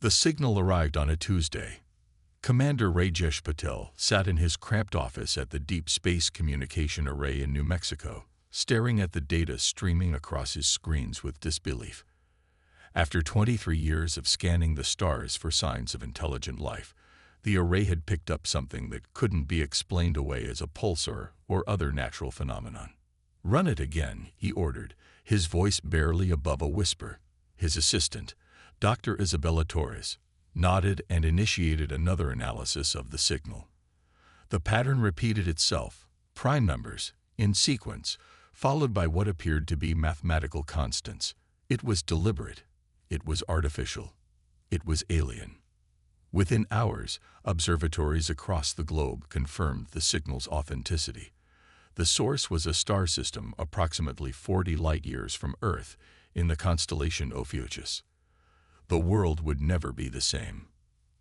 The signal arrived on a Tuesday. Commander Rajesh Patel sat in his cramped office at the Deep Space Communication Array in New Mexico, staring at the data streaming across his screens with disbelief. After 23 years of scanning the stars for signs of intelligent life, the array had picked up something that couldn't be explained away as a pulsar or other natural phenomenon. "Run it again," he ordered, his voice barely above a whisper. His assistant, Dr. Isabella Torres, nodded and initiated another analysis of the signal. The pattern repeated itself, prime numbers, in sequence, followed by what appeared to be mathematical constants. It was deliberate. It was artificial. It was alien. Within hours, observatories across the globe confirmed the signal's authenticity. The source was a star system approximately 40 light-years from Earth in the constellation Ophiuchus. The world would never be the same.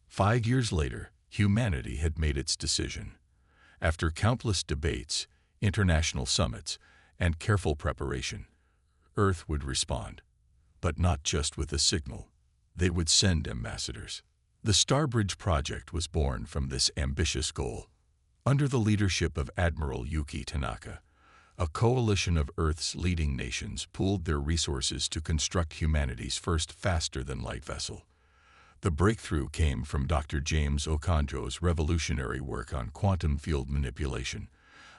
5 years later, humanity had made its decision. After countless debates, international summits, and careful preparation, Earth would respond. But not just with a signal. They would send ambassadors. The Starbridge project was born from this ambitious goal. Under the leadership of Admiral Yuki Tanaka, a coalition of Earth's leading nations pooled their resources to construct humanity's first faster-than-light vessel. The breakthrough came from Dr. James Okonjo's revolutionary work on quantum field manipulation,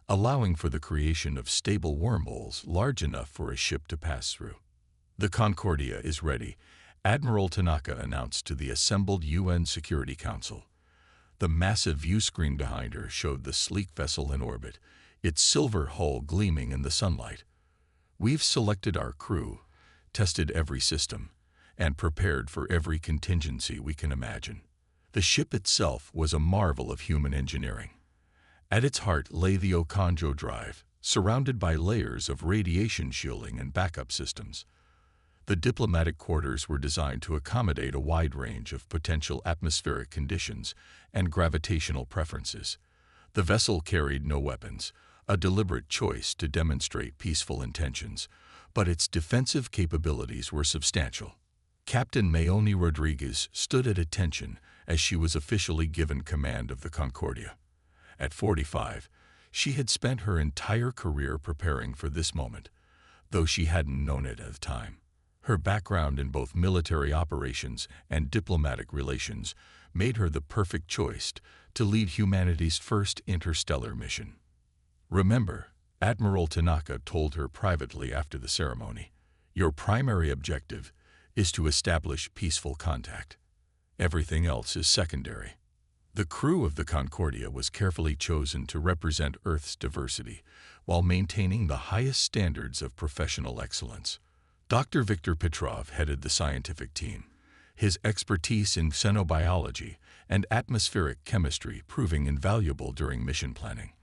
allowing for the creation of stable wormholes large enough for a ship to pass through. "The Concordia is ready," Admiral Tanaka announced to the assembled UN Security Council. The massive viewscreen behind her showed the sleek vessel in orbit, its silver hull gleaming in the sunlight. "We've selected our crew, tested every system, and prepared for every contingency we can imagine." The ship itself was a marvel of human engineering. At its heart lay the Okonjo drive, surrounded by layers of radiation shielding and backup systems. The diplomatic quarters were designed to accommodate a wide range of potential atmospheric conditions and gravitational preferences. The vessel carried no weapons, a deliberate choice to demonstrate peaceful intentions, but its defensive capabilities were substantial. Captain Maoni Rodriguez stood at attention as she was officially given command of the Concordia. At 45, she had spent her entire career preparing for this moment, though she hadn't known it at the time. Her background in both military operations and diplomatic relations made her the perfect choice to lead humanity's first interstellar mission. "Remember," Admiral Tanaka told her privately after the ceremony, "your primary objective is to establish peaceful contact. Everything else is secondary." The crew of the Concordia was carefully chosen to represent Earth's diversity while maintaining the highest standards of professional excellence. Dr. Viktor Petrov headed the scientific team, his expertise in xenobiology and atmospheric chemistry proving invaluable during mission planning.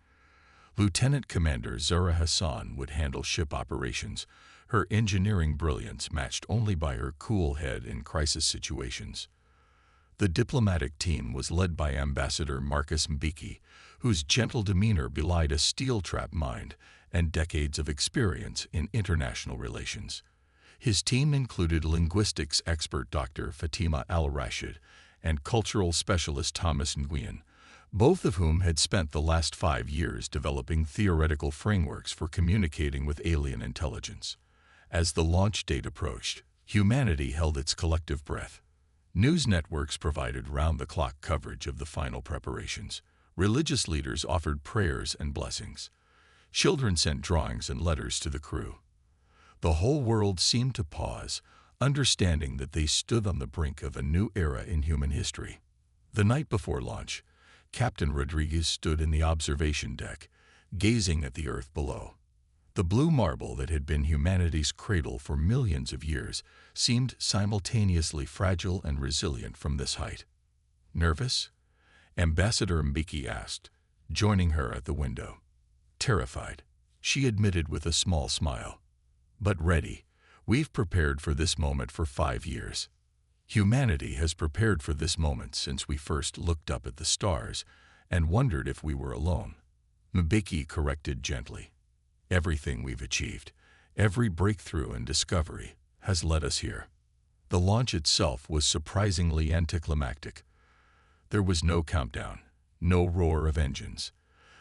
Lieutenant Commander Zura Hassan would handle ship operations, her engineering brilliance matched only by her cool head in crisis situations. The diplomatic team was led by Ambassador Marcus Mbeki, whose gentle demeanor belied a steel-trap mind and decades of experience in international relations. His team included linguistics expert Dr. Fatima Al-Rashid and cultural specialist Thomas Nguyen, both of whom had spent the last 5 years developing theoretical frameworks for communicating with alien intelligence. As the launch date approached, humanity held its collective breath. News networks provided round-the-clock coverage of the final preparations. Religious leaders offered prayers and blessings. Children sent drawings and letters to the crew. The whole world seemed to pause, understanding that they stood on the brink of a new era in human history. The night before launch, Captain Rodriguez stood in the observation deck, gazing at the Earth below. The blue marble that had been humanity's cradle for millions of years seemed simultaneously fragile and resilient from this height. "Nervous?" Ambassador Mbeki asked, joining her at the window. "Terrified," she admitted with a small smile. "But ready. We've prepared for this moment for 5 years. Humanity has prepared for this moment since we first looked up at the stars and wondered if we were alone." Mbeki corrected gently. "Everything we've achieved, every breakthrough and discovery, has led us here. The launch itself was surprisingly anticlimactic. There was no countdown, no roar of engines.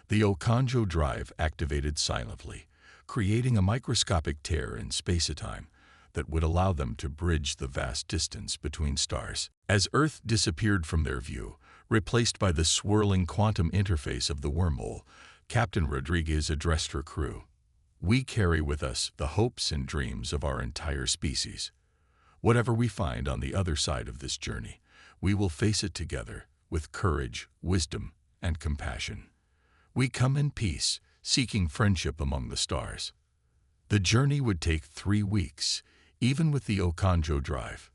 The Okonjo drive activated silently, creating a microscopic tear in space-time that would allow them to bridge the vast distance between stars. As Earth disappeared from their view, replaced by the swirling quantum interface of the wormhole, Captain Rodriguez addressed her crew. "We carry with us the hopes and dreams of our entire species. Whatever we find on the other side of this journey, we will face it together with courage, wisdom, and compassion. We come in peace, seeking friendship among the stars." The journey would take 3 weeks, even with the Okonjo drive.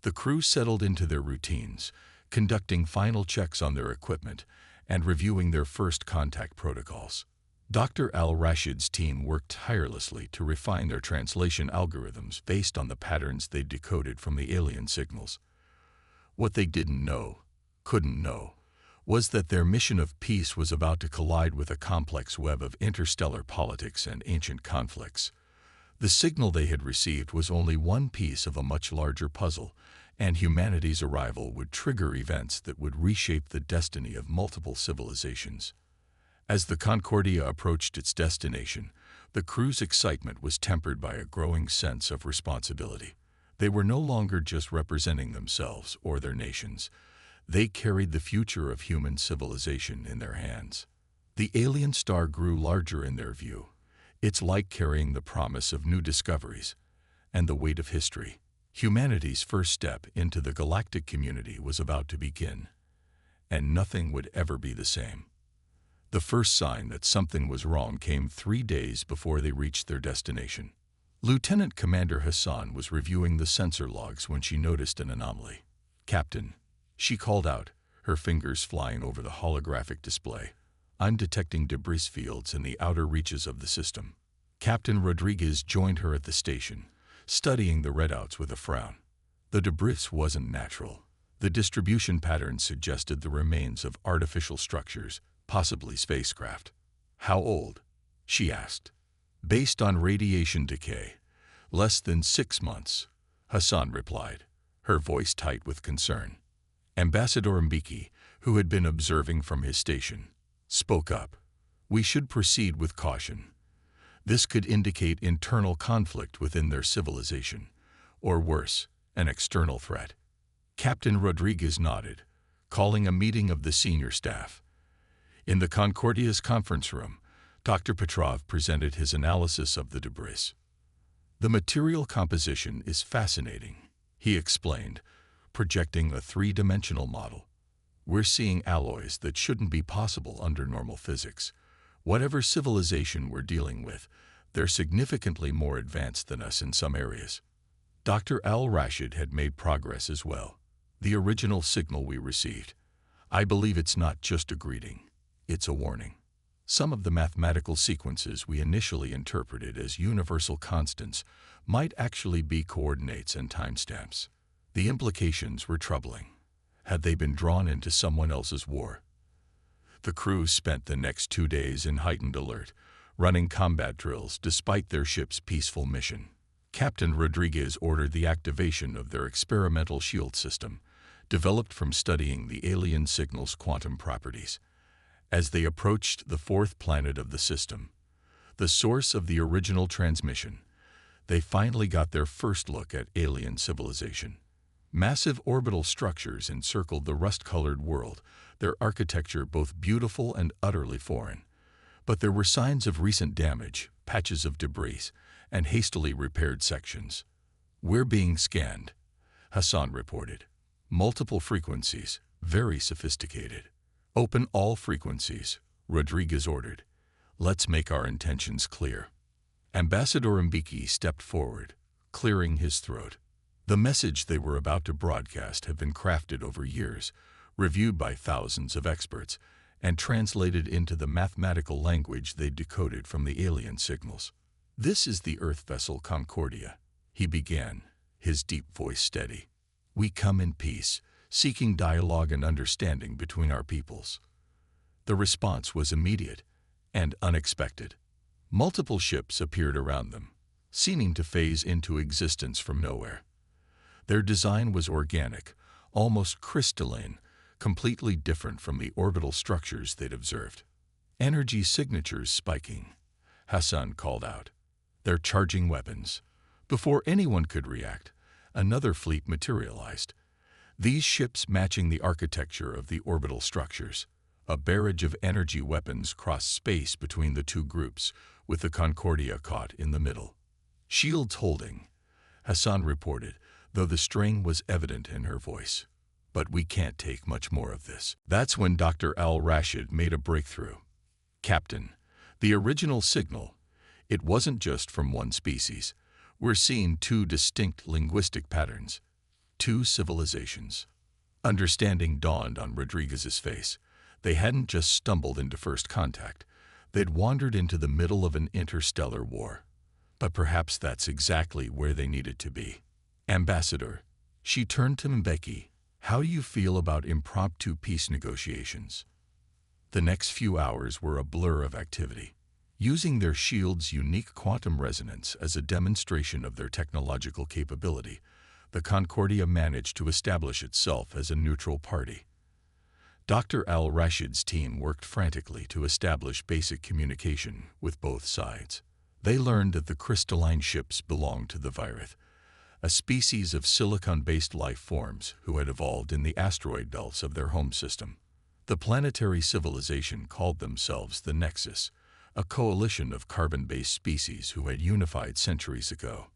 The crew settled into their routines, conducting final checks on their equipment and reviewing their first contact protocols. Dr. Al-Rashid's team worked tirelessly to refine their translation algorithms based on the patterns they decoded from the alien signals. What they couldn't know, was that their mission of peace was about to collide with a complex web of interstellar politics and ancient conflicts. The signal they had received was only one piece of a much larger puzzle, and humanity's arrival would trigger events that would reshape the destiny of multiple civilizations. As the Concordia approached its destination, the crew's excitement was tempered by a growing sense of responsibility. They were no longer just representing themselves or their nations. They carried the future of human civilization in their hands. The alien star grew larger in their view. It's like carrying the promise of new discoveries and the weight of history. Humanity's first step into the galactic community was about to begin, and nothing would ever be the same. The first sign that something was wrong came 3 days before they reached their destination. Lieutenant Commander Hassan was reviewing the sensor logs when she noticed an anomaly. "Captain," she called out, her fingers flying over the holographic display, "I'm detecting debris fields in the outer reaches of the system." Captain Rodriguez joined her at the station, studying the readouts with a frown. The debris wasn't natural. The distribution patterns suggested the remains of artificial structures, possibly spacecraft. "How old?" she asked. "Based on radiation decay, less than 6 months," Hassan replied, her voice tight with concern. Ambassador Mbeki, who had been observing from his station, spoke up. "We should proceed with caution. This could indicate internal conflict within their civilization, or worse, an external threat." Captain Rodriguez nodded, calling a meeting of the senior staff. In the Concordia's conference room, Dr. Petrov presented his analysis of the debris. "The material composition is fascinating," he explained, projecting a 3-dimensional model. "We're seeing alloys that shouldn't be possible under normal physics. Whatever civilization we're dealing with, they're significantly more advanced than us in some areas." Dr. Al-Rashid had made progress as well. "The original signal we received, I believe it's not just a greeting. It's a warning. Some of the mathematical sequences we initially interpreted as universal constants might actually be coordinates and timestamps. The implications were troubling. Had they been drawn into someone else's war?" The crew spent the next 2 days in heightened alert, running combat drills despite their ship's peaceful mission. Captain Rodriguez ordered the activation of their experimental shield system, developed from studying the alien signal's quantum properties. As they approached the 4th planet of the system, the source of the original transmission, they finally got their first look at alien civilization. Massive orbital structures encircled the rust-colored world, their architecture both beautiful and utterly foreign. But there were signs of recent damage, patches of debris, and hastily repaired sections. "We're being scanned," Hassan reported. "Multiple frequencies, very sophisticated." "Open all frequencies," Rodriguez ordered. "Let's make our intentions clear." Ambassador Mbeki stepped forward, clearing his throat. The message they were about to broadcast had been crafted over years, reviewed by thousands of experts, and translated into the mathematical language they decoded from the alien signals. "This is the Earth vessel Concordia," he began, his deep voice steady. "We come in peace, seeking dialogue and understanding between our peoples." The response was immediate and unexpected. Multiple ships appeared around them, seeming to phase into existence from nowhere. Their design was organic, almost crystalline, completely different from the orbital structures they'd observed. Energy signatures spiking, Hassan called out. They're charging weapons. Before anyone could react, another fleet materialized. These ships matching the architecture of the orbital structures. A barrage of energy weapons crossed space between the two groups, with the Concordia caught in the middle. Shields holding, Hassan reported, though the strain was evident in her voice. But we can't take much more of this. That's when Dr. Al-Rashid made a breakthrough. Captain, the original signal, it wasn't just from one species. We're seeing two distinct linguistic patterns, two civilizations. Understanding dawned on Rodriguez's face. They hadn't just stumbled into first contact. They'd wandered into the middle of an interstellar war. But perhaps that's exactly where they needed to be. Ambassador, she turned to Mbeki. How do you feel about impromptu peace negotiations? The next few hours were a blur of activity. Using their shield's unique quantum resonance as a demonstration of their technological capability, the Concordia managed to establish itself as a neutral party. Dr. Al-Rashid's team worked frantically to establish basic communication with both sides. They learned that the crystalline ships belonged to the Virith, a species of silicon-based life forms who had evolved in the asteroid belts of their home system. The planetary civilization called themselves the Nexus, a coalition of carbon-based species who had unified centuries ago.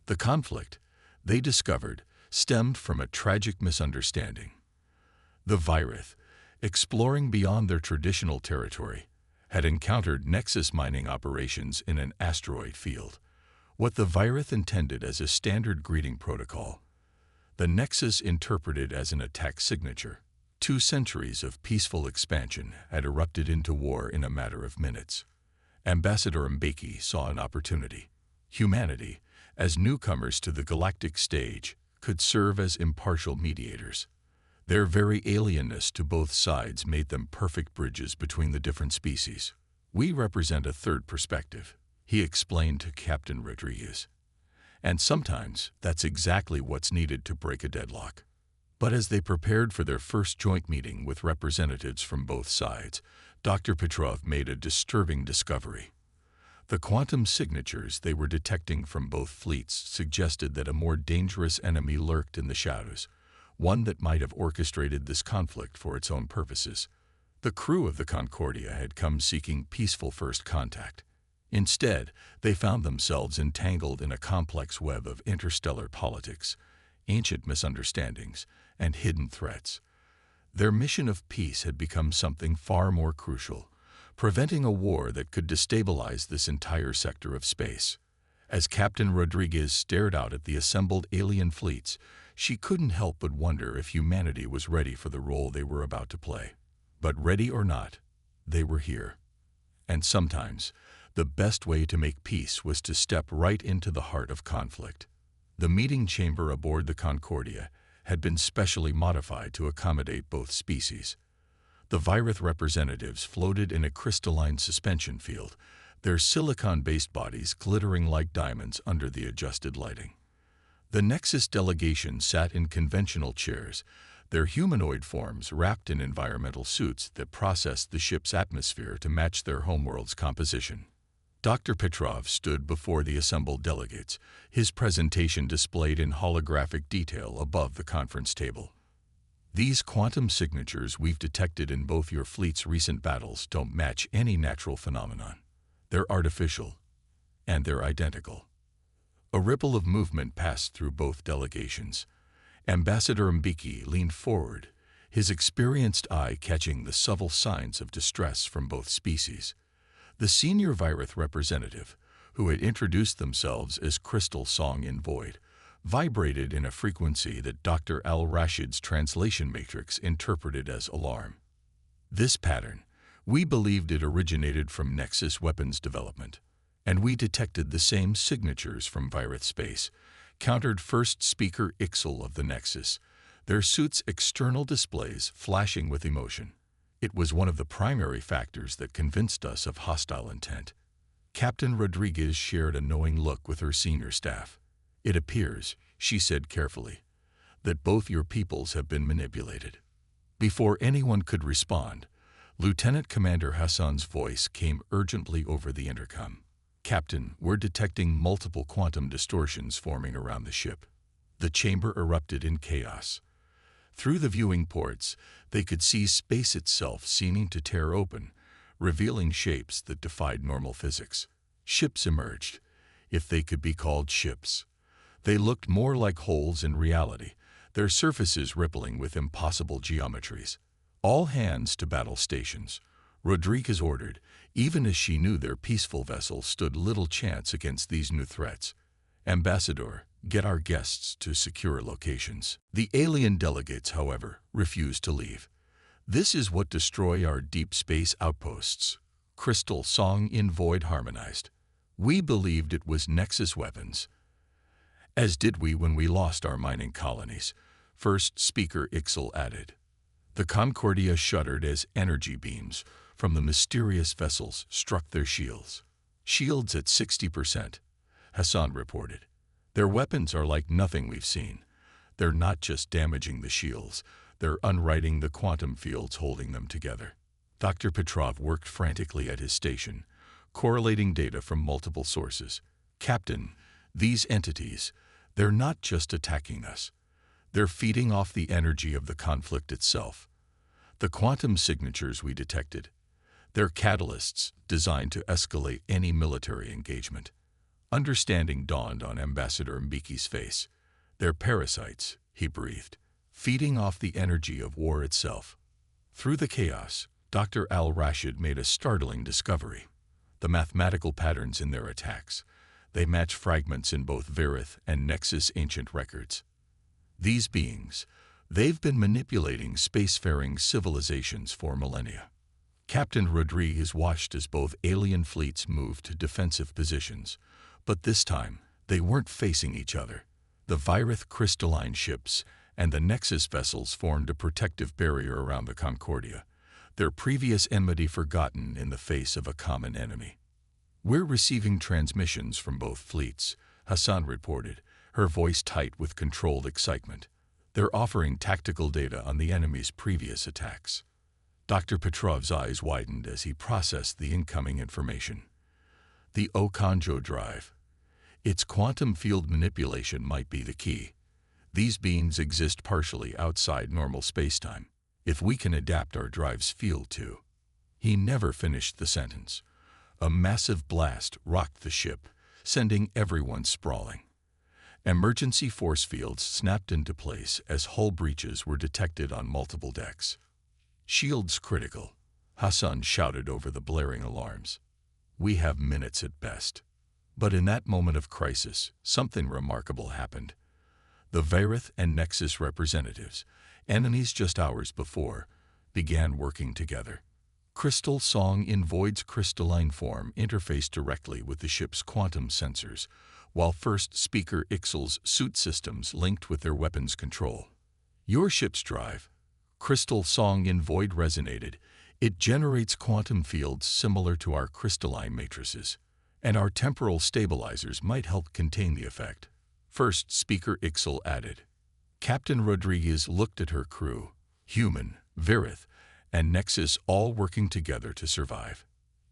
The conflict, they discovered, stemmed from a tragic misunderstanding. The Virith, exploring beyond their traditional territory, had encountered Nexus mining operations in an asteroid field. What the Virith intended as a standard greeting protocol, the Nexus interpreted as an attack signature. 2 centuries of peaceful expansion had erupted into war in a matter of minutes. Ambassador Mbeki saw an opportunity. Humanity, as newcomers to the galactic stage, could serve as impartial mediators. Their very alienness to both sides made them perfect bridges between the different species. We represent a third perspective, he explained to Captain Rodriguez. And sometimes that's exactly what's needed to break a deadlock. But as they prepared for their first joint meeting with representatives from both sides, Dr. Petrov made a disturbing discovery. The quantum signatures they were detecting from both fleets suggested that a more dangerous enemy lurked in the shadows, one that might have orchestrated this conflict for its own purposes. The crew of the Concordia had come seeking peaceful first contact. Instead, they found themselves entangled in a complex web of interstellar politics, ancient misunderstandings, and hidden threats. Their mission of peace had become something far more crucial, preventing a war that could destabilize this entire sector of space. As Captain Rodriguez stared out at the assembled alien fleets, she couldn't help but wonder if humanity was ready for the role they were about to play. But ready or not, they were here. And sometimes, the best way to make peace was to step right into the heart of conflict. The meeting chamber aboard the Concordia had been specially modified to accommodate both species. The Virith representatives floated in a crystalline suspension field, their silicon-based bodies glittering like diamonds under the adjusted lighting. The Nexus delegation sat in conventional chairs, their humanoid forms wrapped in environmental suits that processed the ship's atmosphere to match their homeworld's composition. Dr. Petrov stood before the assembled delegates, his presentation displayed in holographic detail above the conference table. These quantum signatures we've detected in both your fleet's recent battles don't match any natural phenomenon. They're artificial, and they're identical. A ripple of movement passed through both delegations. Ambassador Mbeki leaned forward, his experienced eye catching the subtle signs of distress from both species. The senior Virith representative, who had introduced themselves as Crystal Song in Void, vibrated in a frequency that Dr. Al-Rashid's translation matrix interpreted as alarm. This pattern, we believed it originated from Nexus weapons development, and we detected the same signatures from Virith space, countered first speaker Ixel of the Nexus, their suits' external displays flashing with emotion. It was one of the primary factors that convinced us of hostile intent. Captain Rodriguez shared a knowing look with her senior staff. It appears, she said carefully, that both your peoples have been manipulated." Before anyone could respond, Lieutenant Commander Hassan's voice came urgently over the intercom. "Captain, we're detecting multiple quantum distortions forming around the ship." The chamber erupted in chaos. Through the viewing ports, they could see space itself seeming to tear open, revealing shapes that defied normal physics. Ships emerged, if they could be called ships. They looked more like holes in reality, their surfaces rippling with impossible geometries. "All hands to battle stations," Rodriguez ordered, even as she knew their peaceful vessel stood little chance against these new threats. "Ambassador, get our guests to secure locations." The alien delegates, however, refused to leave. "This is what destroy our deep space outposts," Crystal Song in Void harmonized. "We believed it was Nexus weapons. As did we when we lost our mining colonies," First Speaker Ixel added. The Concordia shuddered as energy beams from the mysterious vessels struck their shields. "Shields at 60%, Hassan reported. "Their weapons are like nothing we've seen. They're not just damaging the shields, they're unwriting the quantum fields holding them together." Dr. Petrov worked frantically at his station, correlating data from multiple sources. "Captain, these entities, they're not just attacking us. They're feeding off the energy of the conflict itself. The quantum signatures we detected, they're catalysts designed to escalate any military engagement." Understanding dawned on Ambassador Mbiki's face. "They're parasites," he breathed, "feeding off the energy of war itself." Through the chaos, Dr. Al-Rashid made a startling discovery. The mathematical patterns in their attacks. They match fragments in both Verith and Nexus ancient records. These beings, they've been manipulating spacefaring civilizations for millennia. Captain Rodriguez watched as both alien fleets moved to defensive positions, but this time they weren't facing each other. The Virith crystalline ships and the Nexus vessels formed a protective barrier around the Concordia, their previous enmity forgotten in the face of a common enemy. "We're receiving transmissions from both fleets," Hassan reported, her voice tight with controlled excitement. "They're offering tactical data on the enemy's previous attacks." Dr. Petrov's eyes widened as he processed the incoming information. "The Okonjo drive. Its quantum field manipulation might be the key. These beings exist partially outside normal spacetime. If we can adapt our drive's field to—" He never finished the sentence. A massive blast rocked the ship, sending everyone sprawling. Emergency force fields snapped into place as hull breaches were detected on multiple decks. "Shields critical," Hassan shouted over the blaring alarms. "We have minutes at best." But in that moment of crisis, something remarkable happened. The Verith and Nexus representatives, enemies just hours before, began working together. Crystal Song in Void's crystalline form interfaced directly with the ship's quantum sensors, while First Speaker Ixel's suit systems linked with their weapons control. "Your ship's drive," Crystal Song in Void resonated. "It generates quantum fields similar to our crystalline matrices, and our temporal stabilizers might help contain the effect." First Speaker Ixel added. Captain Rodriguez looked at her crew, human, Verith, and Nexus all working together to survive.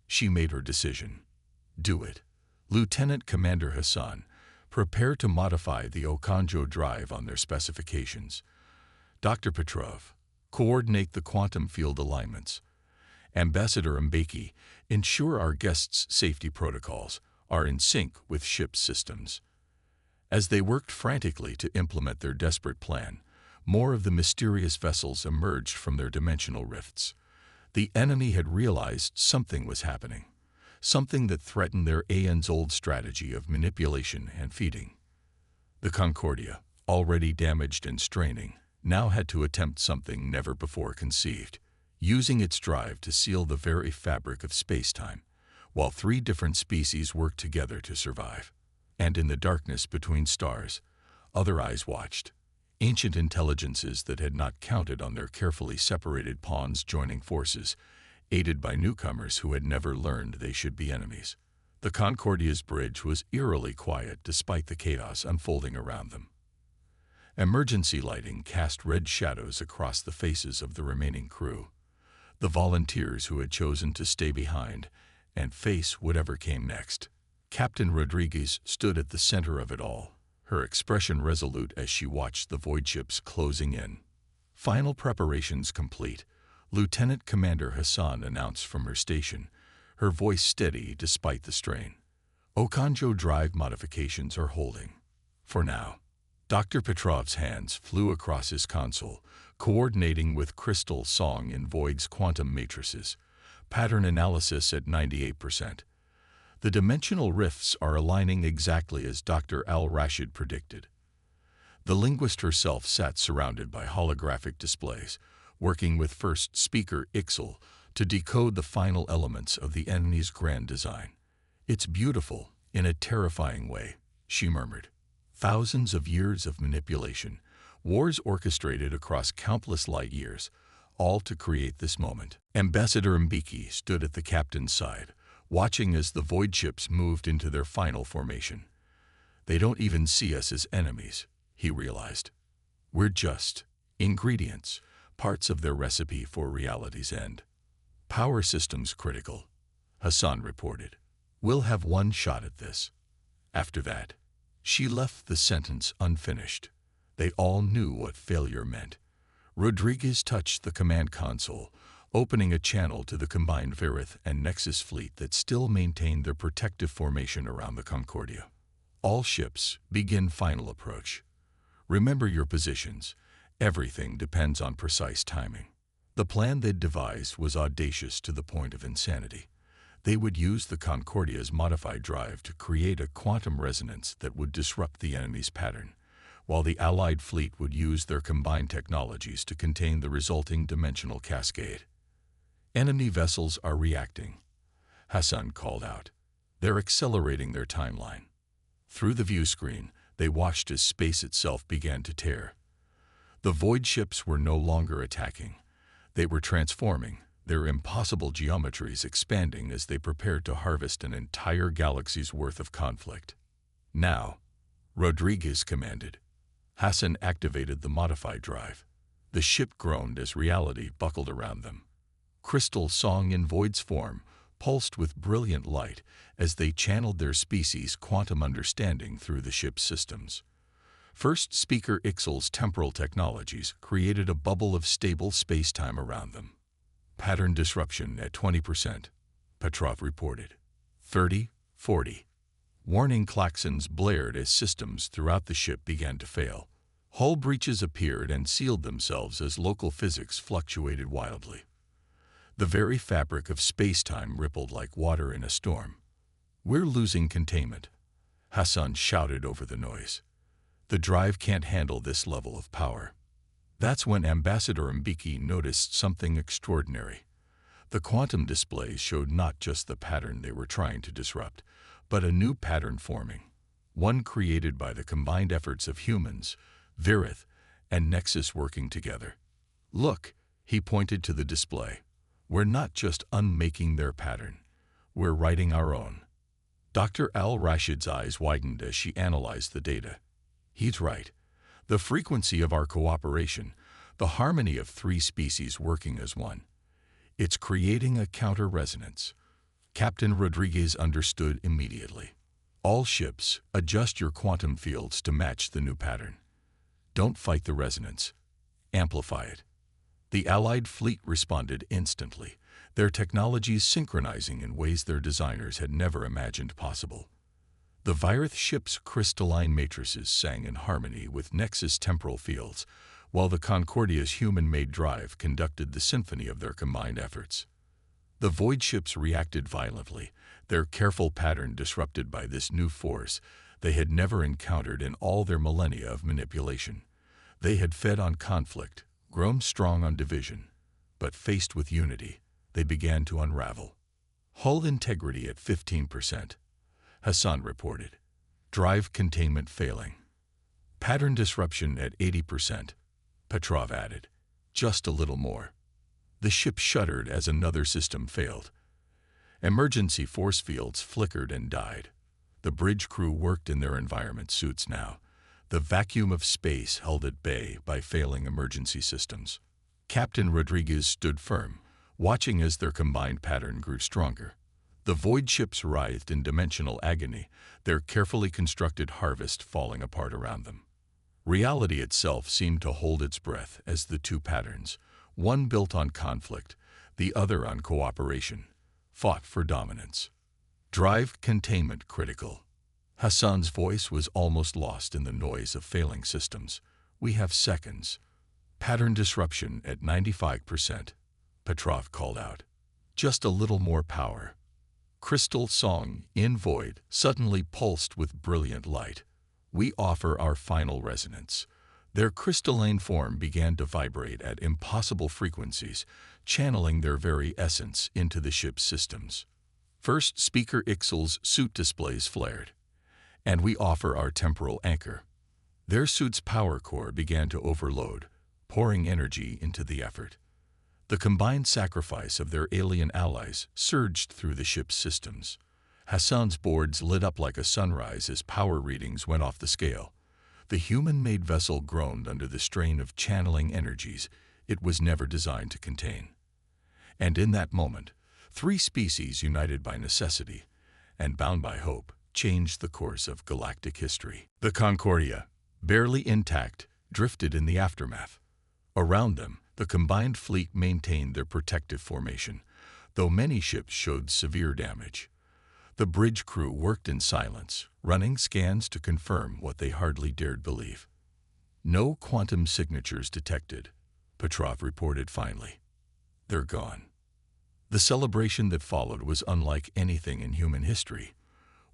She made her decision. "Do it. Lieutenant Commander Hassan, prepare to modify the Okonjo drive on their specifications. Dr. Petrov, coordinate the quantum field alignments. Ambassador Mbeki, ensure our guests' safety protocols are in sync with ship's systems." As they worked frantically to implement their desperate plan, more of the mysterious vessels emerged from their dimensional rifts. The enemy had realized something was happening, something that threatened their aeons-old strategy of manipulation and feeding. The Concordia, already damaged and straining, now had to attempt something never before conceived, using its drive to seal the very fabric of spacetime, while three different species worked together to survive. And in the darkness between stars, other eyes watched. Ancient intelligences that had not counted on their carefully separated pawns joining forces, aided by newcomers who had never learned they should be enemies. The Concordia's bridge was eerily quiet despite the chaos unfolding around them. Emergency lighting cast red shadows across the faces of the remaining crew, the volunteers who had chosen to stay behind and face whatever came next. Captain Rodriguez stood at the center of it all, her expression resolute as she watched the void ships closing in. Final preparations complete, Lieutenant Commander Hassan announced from her station, her voice steady despite the strain. Okonjo drive modifications are holding. For now. Dr. Petrov's hands flew across his console, coordinating with Crystal Song in Void's quantum matrices. Pattern analysis at 98%. The dimensional rifts are aligning exactly as Dr. Al-Rashid predicted. The linguist herself sat surrounded by holographic displays, working with first speaker Ixel to decode the final elements of the enemy's grand design. "It's beautiful, in a terrifying way," she murmured. Thousands of years of manipulation, wars orchestrated across countless light years, all to create this moment. Ambassador Mbiki stood at the captain's side, watching as the void ships moved into their final formation. "They don't even see us as enemies," he realized. "We're just ingredients, parts of their recipe for reality's end." "Power systems critical," Hassan reported. "We'll have one shot at this. After that." She left the sentence unfinished. They all knew what failure meant. Rodriguez touched the command console, opening a channel to the combined Verith and Nexus fleet that still maintained their protective formation around the Concordia. "All ships, begin final approach. Remember your positions. Everything depends on precise timing." The plan they'd devised was audacious to the point of insanity. They would use the Concordia's modified drive to create a quantum resonance that would disrupt the enemy's pattern, while the Allied fleet would use their combined technologies to contain the resulting dimensional cascade. "Enemy vessels are reacting," Hassan called out. "They're accelerating their timeline." Through the view screen, they watched as space itself began to tear. The void ships were no longer attacking. They were transforming, their impossible geometries expanding as they prepared to harvest an entire galaxy's worth of conflict. "Now," Rodriguez commanded. Hassan activated the modified drive. The ship groaned as reality buckled around them. Crystal Song in Void's form pulsed with brilliant light as they channeled their species' quantum understanding through the ship's systems. First speaker Ixel's temporal technologies created a bubble of stable space-time around them. "Pattern disruption at 20%, Petrov reported. 30, 40. Warning klaxons blared as systems throughout the ship began to fail. Hull breaches appeared and sealed themselves as local physics fluctuated wildly. The very fabric of space-time rippled like water in a storm. "We're losing containment," Hassan shouted over the noise. "The drive can't handle this level of power." That's when Ambassador Mbiki noticed something extraordinary. The quantum displays showed not just the pattern they were trying to disrupt, but a new pattern forming, one created by the combined efforts of humans, Verith, and Nexus working together. "Look," he pointed to the display. "We're not just unmaking their pattern, we're writing our own." Dr. Al-Rashid's eyes widened as she analyzed the data. He's right. The frequency of our cooperation, the harmony of three species working as one. It's creating a counter-resonance. Captain Rodriguez understood immediately. "All ships, adjust your quantum fields to match the new pattern. Don't fight the resonance. Amplify it." The Allied fleet responded instantly, their technologies synchronizing in ways their designers had never imagined possible. The Virith ship's crystalline matrices sang in harmony with Nexus temporal fields, while the Concordia's human-made drive conducted the symphony of their combined efforts. The void ships reacted violently, their careful pattern disrupted by this new force they had never encountered in all their millennia of manipulation. They had fed on conflict, grown strong on division, but faced with unity, they began to unravel. "Hull integrity at 15%. Hassan reported. "Drive containment failing." "Pattern disruption at 80%, Petrov added. "Just a little more." The ship shuddered as another system failed. Emergency force fields flickered and died. The bridge crew worked in their environment suits now, the vacuum of space held at bay by failing emergency systems. Captain Rodriguez stood firm, watching as their combined pattern grew stronger. The void ships writhed in dimensional agony, their carefully constructed harvest falling apart around them. Reality itself seemed to hold its breath as the two patterns, one built on conflict, the other on cooperation, fought for dominance. Drive containment critical. Hassan's voice was almost lost in the noise of failing systems. We have seconds. Pattern disruption at 95%. Petrov called out. Just a little more power. Crystal song, in void, suddenly pulsed with brilliant light. We offer our final resonance. Their crystalline form began to vibrate at impossible frequencies, channeling their very essence into the ship's systems. First Speaker Ixel's suit displays flared. And we offer our temporal anchor. Their suit's power core began to overload, pouring energy into the effort. The combined sacrifice of their alien allies surged through the ship's systems. Hassan's boards lit up like a sunrise as power readings went off the scale. The human-made vessel groaned under the strain of channeling energies it was never designed to contain. And in that moment, three species united by necessity and bound by hope changed the course of galactic history. The Concordia, barely intact, drifted in the aftermath. Around them, the combined fleet maintained their protective formation, though many ships showed severe damage. The bridge crew worked in silence, running scans to confirm what they hardly dared believe. No quantum signatures detected, Petrov reported finally. They're gone. The celebration that followed was unlike anything in human history,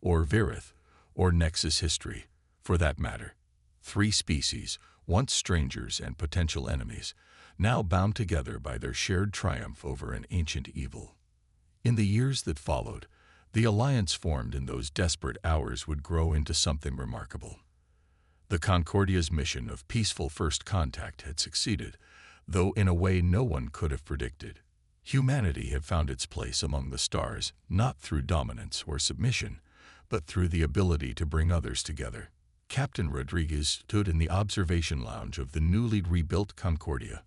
or Virith, or Nexus history, for that matter. Three species, once strangers and potential enemies, now bound together by their shared triumph over an ancient evil. In the years that followed, the alliance formed in those desperate hours would grow into something remarkable. The Concordia's mission of peaceful first contact had succeeded, though in a way no one could have predicted. Humanity had found its place among the stars, not through dominance or submission, but through the ability to bring others together. Captain Rodriguez stood in the observation lounge of the newly rebuilt Concordia,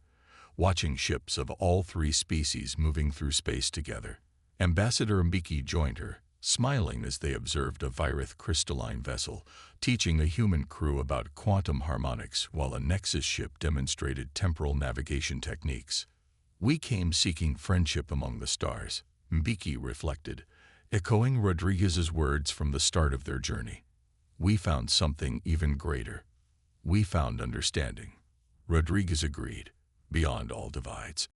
watching ships of all three species moving through space together. Ambassador Mbiki joined her, smiling as they observed a Virith crystalline vessel, teaching a human crew about quantum harmonics while a Nexus ship demonstrated temporal navigation techniques. We came seeking friendship among the stars, Mbiki reflected, echoing Rodriguez's words from the start of their journey. We found something even greater. We found understanding. Rodriguez agreed, beyond all divides.